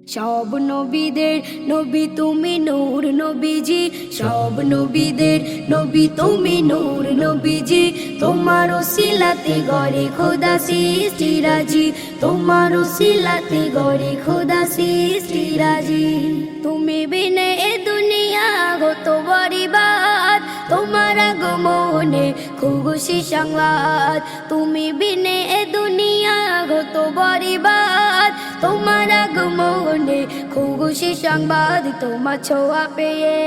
সব নবীদের নবী তুমি নূর নবীজি, সব নবীদের নবী তুমি নূর নবীজি। তোমার ওসিলাতে গড়ে খোদা সৃষ্টি রাজি, তোমার ওসিলাতে গড়ে খোদা সৃষ্টি রাজি। তুমি বিনে এ দুনিয়া হতো বরিবাদ, তোমার আগমনে খুশি সংবাদ। তুমি বিনে এ দুনিয়া হতো বরিবাদ, তোমার আগমনে খুশি সংবাদ। তোমার ছোঁয়া পেয়ে,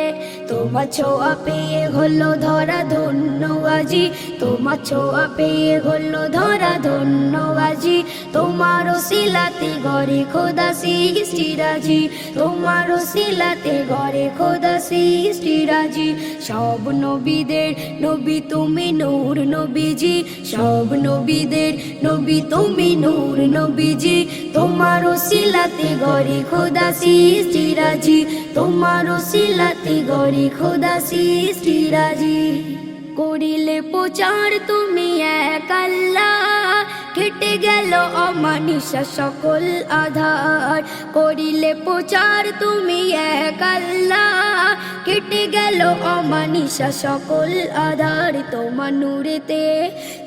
তোমার ছোঁয়া পেয়ে হলো ধরা ধন্য আজি, তোমার ছোঁয়া পেয়ে হলো ধরা ধন্য আজি। তোমার ওসিলাতে গড়ে খোদা সৃষ্টি রাজি, তোমার ওসিলাতে গড়ে খোদা সৃষ্টি রাজি। সব নবীদের নবী তুমি নূর নবীজি, সব নবীদের নবী তুমি নূর নবীজি। তোমার ওসিলাতে গড়ে খোদা সৃষ্টি রাজি, তোমার ওসিলাতে গড়ে খোদা সৃষ্টি রাজি। করিলে প্রচার তুমি এক আল্লাহ, কেটে গেল অমানিসা সকল আধার। করিলে প্রচার তুমি এক আল্লাহ, কেটে গেল অমানিসা সকল আধার। তোমার নূরেতে,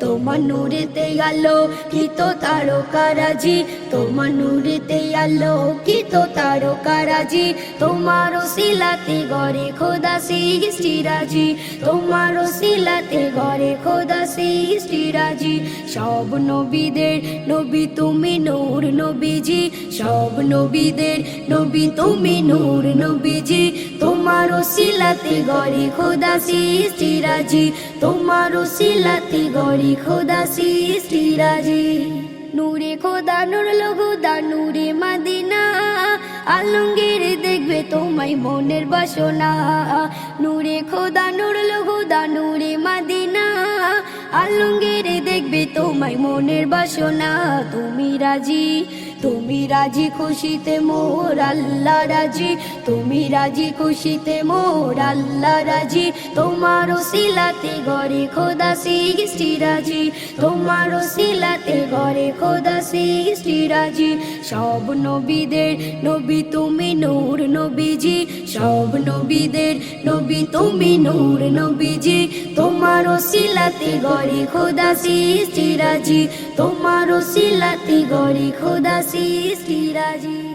তোমার নূরেতে আলো কিত তারকারাজি, তোমার নূরেতে আলো কিত তারকারাজি। তোমার ওসিলাতে গড়ে খোদা সৃষ্টি রাজি, তোমার ওসিলাতে গড়ে খোদা সৃষ্টি রাজি। সব নবীদের নবী তুমি নূর নবীজি, সব নবীদের নবী তুমি নূর নবীজি। তোমার ওসিলাতে গড়ে খোদা সৃষ্টি রাজি, তোমার ওসিলাতে গড়ে খোদা সৃষ্টি রাজি। নূরে খোদা নূর লহুদা নূরে মাদিনা, আলমগীর দেখবে তোমায় মনের বাসনা। নূরে খোদা নূর লহুদা নূরে মাদিনা, আলমগীর দেখবে তোমায় মনের বাসনা। তুমি রাজি, তুমি রাজি খুশিতে মোর আল্লাহ রাজি, তুমি রাজি খুশিতে মোর আল্লাহ রাজি। তোমার ওসিলাতে গড়ে খোদা সৃষ্টি রাজি, তোমার ওসিলাতে গড়ে খোদা সৃষ্টি রাজি। সব নবীদের নবী তুমি নূর নবীজি, সব নবীদের নবী তুমি নূর নবীজি। তোমার ওসিলাতে গড়ে খোদা সৃষ্টি রাজি, তোমার ওসিলাতে গড়ে খোদা সৃষ্টি রাজি।